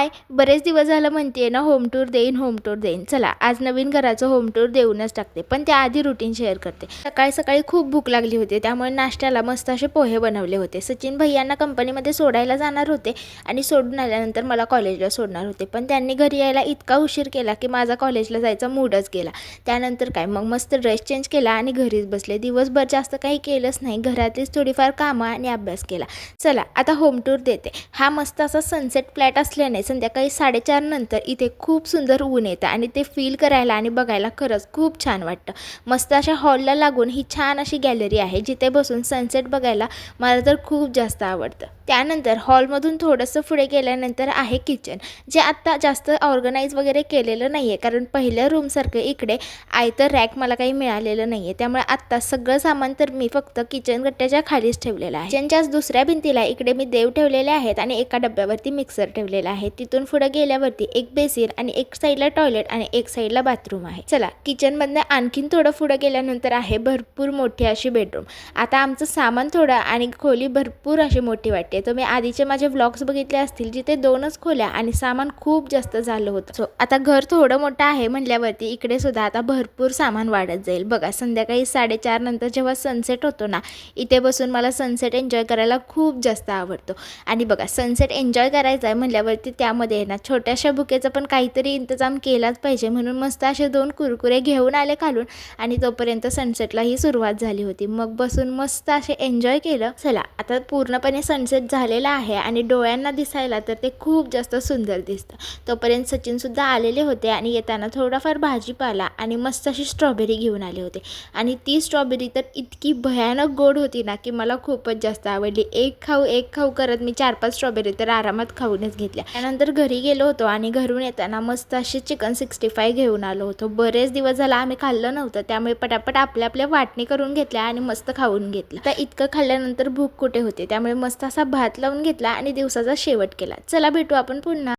हाय, बरेच दिवस झालं म्हणते ना होम टूर देईन, होम टूर देईन. चला आज नवीन घराचं होम टूर देऊनच टाकते. पण त्याआधी रुटीन शेअर करते. सकाळी सकाळी खूप भूक लागली होती, त्यामुळे नाश्त्याला मस्त असे पोहे बनवले होते. सचिन भैयांना कंपनीमध्ये सोडायला जाणार होते आणि सोडून आल्यानंतर मला कॉलेजला सोडणार होते. पण त्यांनी घरी यायला इतका उशीर केला की माझा कॉलेजला जायचा मूडच गेला. त्यानंतर काय मग मस्त ड्रेस चेंज केला आणि घरीच बसले. दिवसभर जास्त काही केलंच नाही, घरातलीच थोडीफार कामं आणि अभ्यास केला. चला आता होम टूर देते. हा मस्त असा सनसेट फ्लॅट असल्याने संध्याकाळी 4:30 नंतर इथे खूप सुंदर ऊन येतं आणि ते फील करायला आणि बघायला खरंच खूप छान वाटतं. मस्त अशा हॉलला लागून ही छान अशी गॅलरी आहे, जिथे बसून सनसेट बघायला मला तर खूप जास्त आवडतं. त्यानंतर हॉलमधून थोडंसं पुढे गेल्यानंतर आहे किचन, जे आत्ता जास्त ऑर्गनाईज वगैरे केलेलं नाही आहे, कारण पहिल्या रूमसारखं इकडे आयतं रॅक मला काही मिळालेलं नाही आहे. त्यामुळे आत्ता सगळं सामान तर मी फक्त किचन गट्ट्याच्या खालीच ठेवलेलं आहे. किचनच्याच दुसऱ्या भिंतीला इकडे मी देव ठेवलेले आहेत आणि एका डब्यावरती मिक्सर ठेवलेला आहे. तिथून पुढे गेल्यावरती एक बेसिन आणि एक साईडला टॉयलेट आणि एक साईडला बाथरूम आहे. चला किचनमधनं आणखीन थोडं पुढे गेल्यानंतर आहे भरपूर मोठी अशी बेडरूम. आता आमचं सामान थोडं आणि खोली भरपूर अशी मोठी वाटते. तुम्ही आधीचे माझे व्लॉग्स बघितले असतील, जिथे 2च खोल्या आणि सामान खूप जास्त झालं होतं. सो आता घर थोडं मोठं आहे म्हटल्यावरती इकडे सुद्धा आता भरपूर सामान वाढत जाईल. बघा संध्याकाळी 4:30 नंतर जेव्हा सनसेट होतो ना, इथे बसून मला सनसेट एन्जॉय करायला खूप जास्त आवडतो. आणि बघा सनसेट एन्जॉय करायचा आहे म्हटल्यावरती त्यामध्ये ना छोट्याशा बुकेचा पण काहीतरी इंतजाम केलाच पाहिजे. म्हणून मस्त असे 2 कुरकुरे घेऊन आले खालून आणि तोपर्यंत सनसेटलाही सुरुवात झाली होती. मग बसून मस्त असे एन्जॉय केलं. चला आता पूर्णपणे सनसेट झालेला आहे आणि डोळ्यांना दिसायला तर ते खूप जास्त सुंदर दिसतं. तोपर्यंत सचिनसुद्धा आलेले होते आणि येताना थोडाफार भाजीपाला आणि मस्त अशी स्ट्रॉबेरी घेऊन आले होते. आणि ती स्ट्रॉबेरी तर इतकी भयानक गोड होती ना की मला खूपच जास्त आवडली. एक खाऊ करत मी 4-5 स्ट्रॉबेरी तर आरामात खाऊनच घेतल्या. त्यानंतर घरी गेलो होतो आणि घरून येताना मस्त अशी चिकन 65 घेऊन आलो होतो. बरेच दिवस झाला आम्ही खाल्लं नव्हतं, त्यामुळे पटापट आपल्या वाटणी करून घेतल्या आणि मस्त खाऊन घेतलं. तर इतकं खाल्ल्यानंतर भूक कुठे होते, त्यामुळे मस्त असा भात लावून घेतला आणि दिवसाचा शेवट केला. चला भेटू आपण पुन्हा.